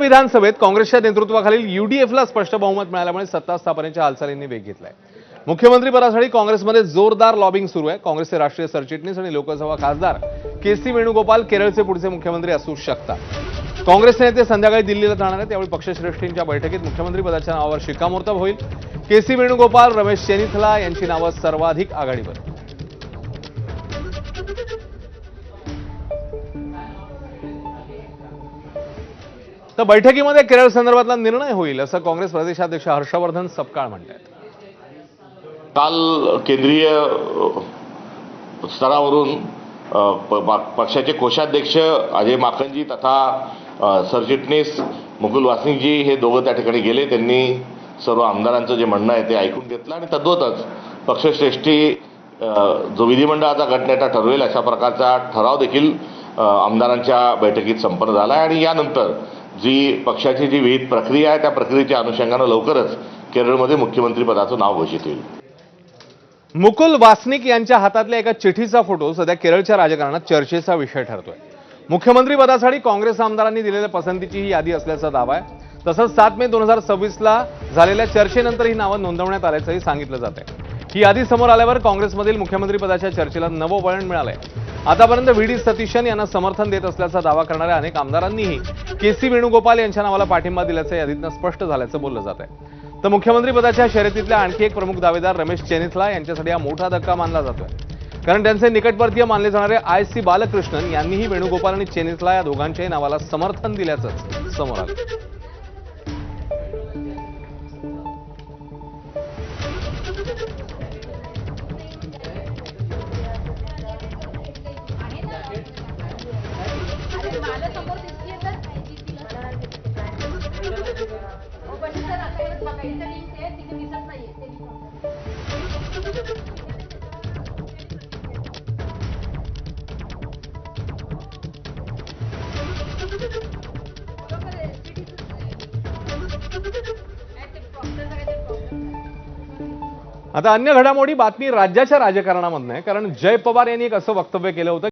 विधानसभेत काँग्रेसच्या नेतृत्वाखालील यूडीएफला स्पष्ट बहुमत मिळाल्यामुळे सत्ता स्थापनेच्या हालचालींनी वेग घेतलाय। मुख्यमंत्री पदासाठी काँग्रेसमध्ये जोरदार लॉबिंग सुरू आहे। काँग्रेसचे राष्ट्रीय सरचिटणीस आणि लोकसभा खासदार के.सी. वेणुगोपाल केरळचे पुढचे मुख्यमंत्री असू शकतात। काँग्रेसचे नेते संध्याकाळी दिल्लीला जाणार आहेत। त्यावेळी पक्षश्रेष्ठींच्या बैठकीत मुख्यमंत्री पदाच्या नावावर शिक्कामोर्तब होईल। के.सी. वेणुगोपाल, रमेश चेनिथला यांची नावं सर्वाधिक आघाडीवर। तर बैठकीमध्ये केरळ संदर्भातला निर्णय होईल असं काँग्रेस प्रदेशाध्यक्ष हर्षवर्धन सपकाळ म्हणतात। काल केंद्रीय स्तरावरून पक्षाचे कोषाध्यक्ष अजय माकनजी तथा सरचिटणीस मुकुल वासनिकजी हे दोघं त्या ठिकाणी गेले। त्यांनी सर्व आमदारांचं जे म्हणणं आहे ते ऐकून घेतलं आणि तद्वतच पक्षश्रेष्ठी जो विधिमंडळाचा गटनेता ठरवेल अशा प्रकारचा ठराव देखील आमदारांच्या बैठकीत संपन्न झाला आहे। आणि यानंतर जी पक्षाची जी विहित प्रक्रिया आहे त्या प्रक्रियेच्या अनुषंगानं लवकरच केरळमध्ये मुख्यमंत्री पदाचं नाव घोषित होईल। मुकुल वासनिक यांच्या हातातल्या एका चिठ्ठीचा फोटो सध्या केरळच्या राजकारणात चर्चेचा विषय ठरतोय। मुख्यमंत्री पदासाठी काँग्रेस आमदारांनी दिलेल्या पसंतीची ही यादी असल्याचा दावा आहे। तसंच 7 मे 2026ला झालेल्या चर्चेनंतर ही नावं नोंदवण्यात आल्याचंही सांगितलं जात आहे। ही यादी समोर आल्यावर काँग्रेसमधील मुख्यमंत्री पदाच्या चर्चेला नवं वळण मिळालंय। आतापर्यंत व्ही.डी. सतीशन यांना समर्थन देत असल्याचा दावा करणाऱ्या अनेक आमदारांनीही के.सी. वेणुगोपाल यांच्या नावाला पाठिंबा दिल्याचं यादीतनं स्पष्ट झाल्याचं बोललं जात आहे। तर मुख्यमंत्री पदाच्या शर्यतीतल्या आणखी एक प्रमुख दावेदार रमेश चेनिथला यांच्यासाठी हा मोठा धक्का मानला जातोय, कारण त्यांचे निकटवर्तीय मानले जाणारे आय.सी. बालकृष्णन यांनीही वेणुगोपाल आणि चेनिथला या दोघांच्याही नावाला समर्थन दिल्याचं समोर आलं। आता अन्य घडामोडी बातमी राज्याच्या राजकारणामधनं आहे, कारण जय पवार यांनी एक असं वक्तव्य केलं होतं